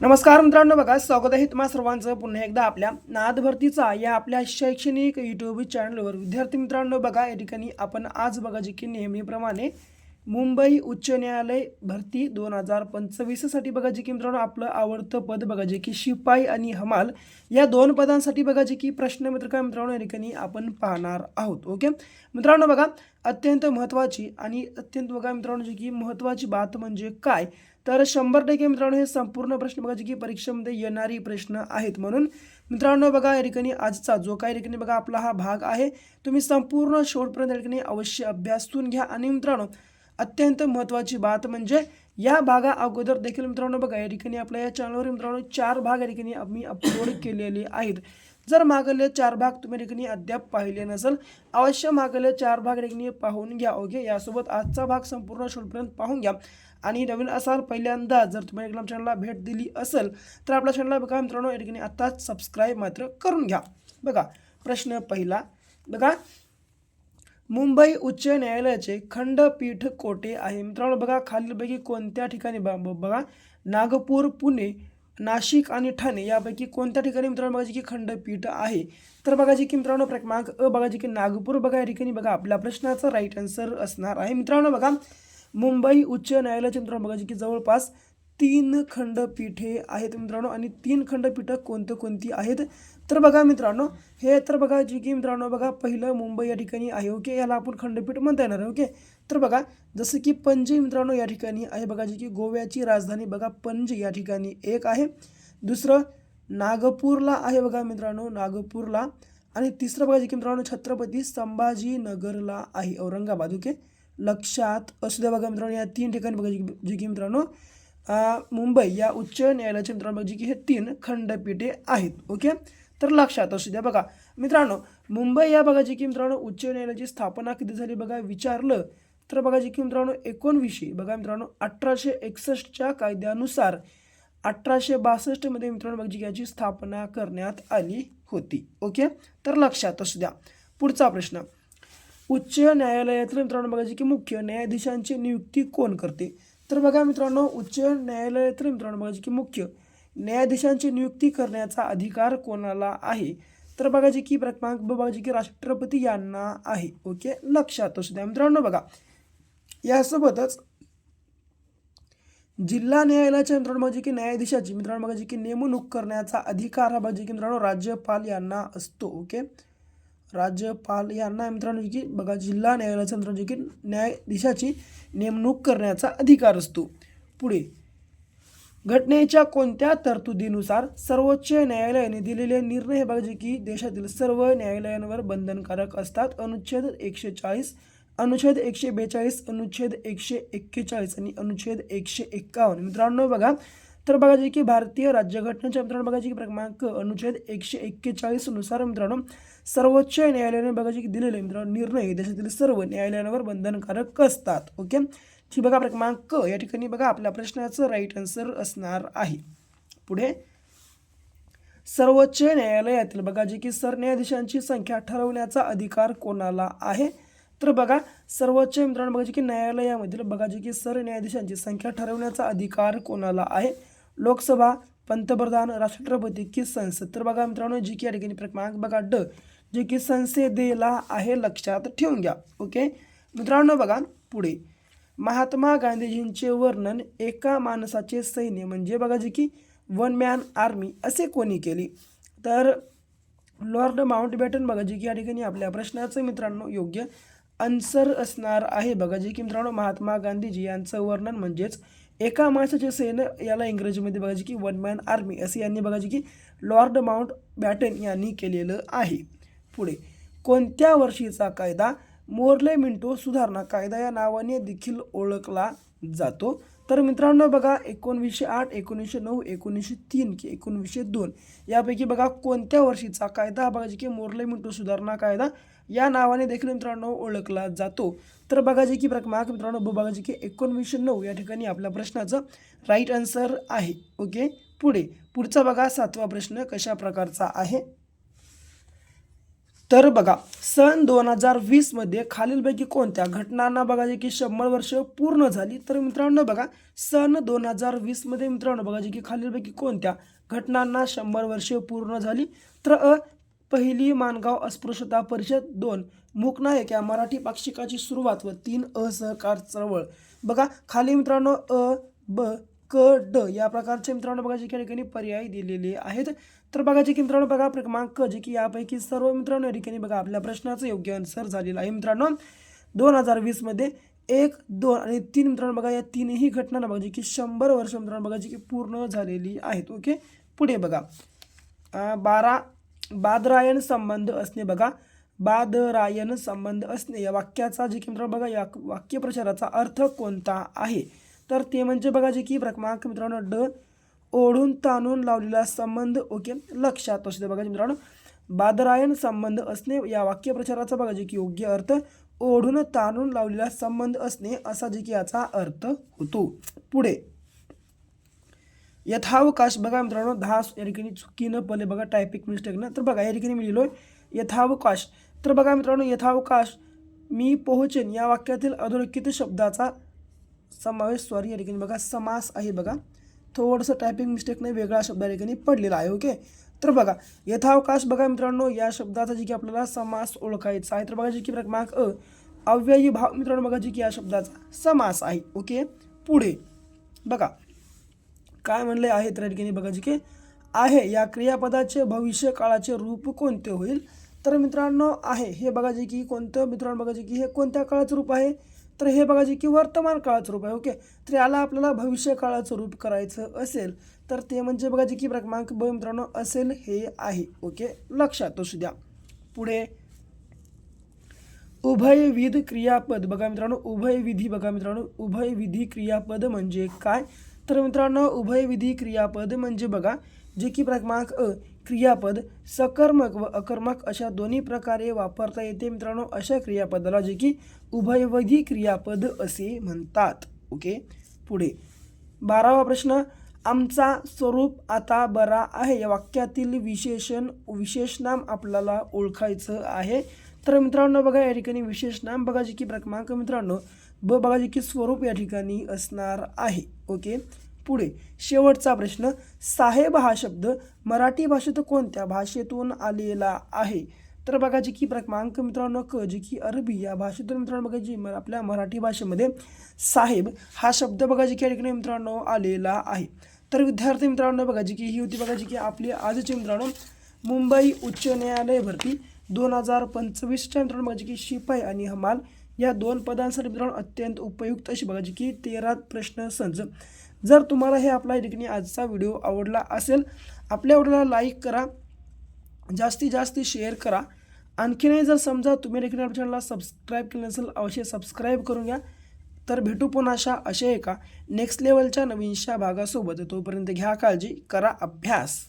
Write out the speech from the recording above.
नमस्कार मित्रांनो, बघा स्वागत आहे तुम्हा सर्वांचं पुन्हा एकदा आपल्या नाद भरतीचा या आपल्या शैक्षणिक यूट्यूब चॅनलवर. विद्यार्थी मित्रांनो, बघा या ठिकाणी आपण आज बघा जी की नेहमीप्रमाणे मुंबई उच्च न्यायालय भरती 2025 साठी बघा जी की मित्रांनो आपलं आवडतं पद बघा जे की शिपाई आणि हमाल या दोन पदांसाठी बघा जे की प्रश्नपत्र काय मित्रांनो या ठिकाणी आपण पाहणार आहोत. ओके मित्रांनो, बघा अत्यंत महत्त्वाची आणि अत्यंत बघा मित्रांनो जी की महत्त्वाची बात म्हणजे काय, तर 100% मित्रांनो हे संपूर्ण प्रश्न बघा जे की परीक्षेमध्ये येणारी प्रश्न आहेत. म्हणून मित्रांनो बघा या ठिकाणी आजचा जो काही ठिकाणी बघा आपला हा भाग आहे, तुम्ही संपूर्ण शेवटपर्यंत या ठिकाणी अवश्य अभ्यासून घ्या. आणि मित्रांनो अत्यंत महत्त्वाची बात म्हणजे या भागा अगोदर देखील मित्रांनो बघा या ठिकाणी आपल्या या चॅनलवर मित्रांनो 4 भाग या ठिकाणी आम्ही अपलोड केलेले आहेत. जर मागले 4 भाग तुम्ही या ठिकाणी अद्याप पाहिले नसेल, अवश्य मागले 4 भाग या ठिकाणी पाहून घ्या. ओके, यासोबत आजचा भाग संपूर्ण शेवटपर्यंत पाहून घ्या. आणि नवीन असाल पहिल्यांदा जर तुम्ही एकदम चॅनलला भेट दिली असेल तर आपल्या चॅनलला बघा मित्रांनो या ठिकाणी आत्ताच सबस्क्राईब मात्र करून घ्या. बघा प्रश्न पहिला, बघा मुंबई उच्च न्यायालयाचे खंडपीठ कोठे आहे? मित्रांनो बघा खालीलपैकी कोणत्या ठिकाणी बघा नागपूर, पुणे, नाशिक आणि ठाणे यापैकी कोणत्या ठिकाणी मित्रांनो बघा की खंडपीठ आहे? तर बघा जी की मित्रांनो क्रमांक अ बघा जी की नागपूर बघा या ठिकाणी बघा आपल्या प्रश्नाचा राईट आन्सर असणार आहे. मित्रांनो बघा मुंबई उच्च न्यायालयाचे मित्रांनो बघा जी की जवळपास 3 खंडपीठे आहेत मित्रांनो. आणि 3 खंडपीठं कोणती आहेत? तर बघा मित्रांनो हे तर बघा जी की मित्रांनो बघा पहिलं मुंबई या ठिकाणी आहे. ओके, याला आपण खंडपीठ म्हणता येणार आहे. ओके, तर बघा जसं की पणजी मित्रांनो या ठिकाणी आहे बघा जी की गोव्याची राजधानी बघा पणजी या ठिकाणी एक आहे. दुसरं नागपूरला आहे बघा मित्रांनो नागपूरला. आणि तिसरं बघा जी की मित्रांनो छत्रपती संभाजीनगरला आहे औरंगाबाद. ओके, लक्षात असू द्या बघा मित्रांनो या 3 ठिकाणी बघा जी की मित्रांनो मुंबई या उच्च न्यायालयाचे मित्रांनो जी की हे 3 खंडपीठे आहेत. ओके, तर लक्षात असू द्या. बघा मित्रांनो मुंबई या बघा जी की मित्रांनो उच्च न्यायालयाची स्थापना कधी झाली बघा विचारलं तर बघा जी की मित्रांनो 19 बघा मित्रांनो 1861च्या कायद्यानुसार 1862 मध्ये मित्रांनो बघा जी याची स्थापना करण्यात आली होती. ओके, तर लक्षात असू द्या. पुढचा प्रश्न, उच्च न्यायालयातील मित्रांनो बघा जी की मुख्य न्यायाधीशांची नियुक्ती कोण करते? तर बघा मित्रांनो उच्च न्यायालयातील मित्रांनो बघा जी की मुख्य न्यायाधीशांची नियुक्ती करण्याचा अधिकार कोणाला आहे? तर बघा जी की क्रमांक ब बघा जी की राष्ट्रपती यांना आहे. ओके, लक्षात असू द्या मित्रांनो. बघा यासोबतच जिल्हा न्यायालयाच्या मित्रांनो बघा जी की न्यायाधीशाची मित्रांनो बघा जी की नेमणूक करण्याचा अधिकार हा बघा जी की मित्रांनो राज्यपाल यांना असतो. ओके, राज्यपाल यांना मित्रांनो जी की बघा जिल्हा न्यायालयाचा मित्रांनो जी की न्यायाधीशाची नेमणूक करण्याचा अधिकार असतो. पुढे घटनेच्या कोणत्या तरतुदीनुसार सर्वोच्च न्यायालयाने दिलेले निर्णय हे बघा जे की देशातील सर्व न्यायालयांवर बंधनकारक असतात? अनुच्छेद 140, अनुच्छेद 142, अनुच्छेद 141 आणि अनुच्छेद 151. मित्रांनो बघा तर बघा जे की भारतीय राज्यघटनेच्या मित्रांनो बघा जी की क्रमांक अनुच्छेद 141 नुसार मित्रांनो सर्वोच्च न्यायालयाने बघा जी की दिलेले मित्रांनो निर्णय देशातील सर्व न्यायालयांवर बंधनकारक असतात. ओके, ही बघा क्रमांक या ठिकाणी बघा आपल्या प्रश्नाचं राईट आन्सर असणार आहे. पुढे सर्वोच्च न्यायालयातील बघा जी की सरन्यायाधीशांची संख्या ठरवण्याचा अधिकार कोणाला आहे? तर बघा सर्वोच्च मित्रांनो बघा जी की न्यायालयामधील बघा जी की सरन्यायाधीशांची संख्या ठरवण्याचा अधिकार कोणाला आहे? लोकसभा, पंतप्रधान, राष्ट्रपती की संसद? तर बघा मित्रांनो जी की या ठिकाणी क्रमांक बघा ड जे की संसदेला आहे. लक्षात ठेवून घ्या. ओके मित्रांनो, बघा पुढे महात्मा गांधीजींचे वर्णन एका माणसाचे सैन्य म्हणजे बघा जी की वन मॅन आर्मी असे कोणी केले? तर लॉर्ड माउंटबॅटन बघा जी की या ठिकाणी आपल्या प्रश्नाचं मित्रांनो योग्य आन्सर असणार आहे. बघा जी की मित्रांनो महात्मा गांधीजी यांचं वर्णन म्हणजेच एका माणसाचे सैन्य याला इंग्रजीमध्ये बघा जी की वन मॅन आर्मी असे यांनी बघा जी की लॉर्ड माउंटबॅटन यांनी केलेलं आहे. पुढे कोणत्या वर्षीचा कायदा मोर्ले मिंटो सुधारणा कायदा या नावाने देखील ओळखला जातो? तर मित्रांनो बघा 1908, 1909, 1903 की 1902 यापैकी बघा कोणत्या वर्षीचा कायदा हा बघा जी की मोर्ले मिंटो सुधारणा कायदा या नावाने देखील मित्रांनो ओळखला जातो? तर बघा जी की क्रमांक मित्रांनो बघा जी की 1909 या ठिकाणी आपल्या प्रश्नाचं राईट आन्सर आहे. ओके, पुढचा बघा 7वा प्रश्न कशा प्रकारचा आहे? तर बघा सन 2020 मध्ये खालीलपैकी कोणत्या घटनांना बघा जे की 100 वर्ष पूर्ण झाली. तर मित्रांनो बघा सन 2020 मध्ये मित्रांनो बघा जे की खालीलपैकी कोणत्या घटनांना 100 वर्ष पूर्ण झाली. तर पहिली माणगाव अस्पृश्यता परिषद, 2 मूकनायक या मराठी पाक्षिकाची सुरुवात व 3 असहकार चळवळ. बघा खाली मित्रांनो ब क ड या प्रकारचे मित्रांनो बघा जे ठिकाणी पर्याय दिलेले आहेत. तर बघा जे की मित्रांनो बघा क्रमांक जे की यापैकी सर्व मित्रांनो या ठिकाणी बघा आपल्या प्रश्नाचं योग्य आन्सर झालेलं आहे. मित्रांनो 2020 मध्ये 1, 2 आणि 3 मित्रांनो बघा या तीनही घटना बघा जे की 100 वर्ष मित्रांनो बघा जे की पूर्ण झालेली आहेत. ओके, पुढे बघा 12 बादरायण संबंध असणे. बघा बादरायण संबंध असणे या वाक्याचा जे की मित्रांनो बघा या वाक्यप्रचाराचा अर्थ कोणता आहे. तर ते म्हणजे बघा जे की क्रमांक मित्रांनो ड ओढून ताणून लावलेला संबंध. ओके, लक्षात असू दे. बघा मित्रांनो बादरायण संबंध असणे या वाक्यप्रचाराचा बघा जे की योग्य अर्थ ओढून ताणून लावलेला संबंध असणे असा जे की याचा अर्थ होतो. पुढे यथावकाश. बघा मित्रांनो 10 या ठिकाणी चुकीनं पहिले बघा टायपिंग मिस्टेकनं. तर बघा या ठिकाणी मी लिहिलोय यथावकाश. तर बघा मित्रांनो यथावकाश मी पोहोचेन या वाक्यातील अधोरेखित शब्दाचा समावेश या ठिकाणी बघा समास आहे. बघा थोडंसं टायपिंग मिस्टेकने वेगळा शब्द या ठिकाणी पडलेला आहे. ओके, तर बघा यथावकाश बघा मित्रांनो या शब्दाचा जे की आपल्याला समास ओळखायचा आहे. तर बघा जे की क्रमांक अव्ययी भाव मित्रांनो बघा जे की या शब्दाचा समास आहे. ओके, पुढे बघा काय म्हणले आहे. तर या ठिकाणी बघा जे की आहे या क्रियापदाचे भविष्य काळाचे रूप कोणते होईल. तर मित्रांनो आहे हे बघा जे की कोणतं मित्रांनो बघा जे की हे कोणत्या काळाचं रूप आहे. तर हे बघा जे की वर्तमान काळाचं रूप आहे. ओके, तर याला आपल्याला भविष्य काळाचं रूप करायचं असेल तर ते म्हणजे बघा जे की क्रमांक ब मित्रांनो असेल हे आहे. ओके, लक्षात असू द्या. पुढे उभयविध क्रियापद. बघा मित्रांनो उभयविधी. बघा मित्रांनो उभयविधी क्रियापद म्हणजे काय. तर मित्रांनो उभयविधी क्रियापद म्हणजे बघा जे की क्रमांक क्रियापद सकर्मक व अकर्मक अशा दोन्ही प्रकारे वापरता येते. मित्रांनो अशा क्रियापदाला जे की उभयविधी क्रियापद असे म्हणतात. ओके, पुढे 12वा प्रश्न आमचा स्वरूप आता बरा आहे या वाक्यातील विशेषनाम आपल्याला ओळखायचं आहे. तर मित्रांनो बघा या ठिकाणी विशेषनाम बघा जे की क्रमांक मित्रांनो ब बघा जे की स्वरूप या ठिकाणी असणार आहे. ओके, पुढे शेवटचा प्रश्न साहेब हा शब्द मराठी भाषेत कोणत्या भाषेतून आलेला आहे. तर बघा जे की क्रमांक मित्रांनो क जे की अरबी या भाषेतून मित्रांनो बघा जी आपल्या मराठी भाषेमध्ये साहेब हा शब्द बघा जे की या ठिकाणी मित्रांनो आलेला आहे. तर विद्यार्थी मित्रांनो बघा जी की ही होती बघा जी की आपली आजची मित्रांनो मुंबई उच्च न्यायालय भरती 2025च्या मित्रांनो बघा जी की शिपाई आणि हमाल या 2 पदांसाठी मित्रांनो अत्यंत उपयुक्त अशी बघा जी की 13 प्रश्न संच. जर तुम्हाला हे आपला या ठिकाणी आजचा व्हिडिओ आवडला असेल आपल्या व्हिडिओला लाईक करा, जास्तीत जास्त शेअर करा. आणखीनही जर समजा तुम्ही देखील आपल्या चॅनलला सबस्क्राईब केलं नसेल अवश्य सबस्क्राईब करून घ्या. तर भेटू पुन्हा अशा एका नेक्स्ट लेवलच्या नवीनशा भागासोबत. तोपर्यंत घ्या काळजी, करा अभ्यास.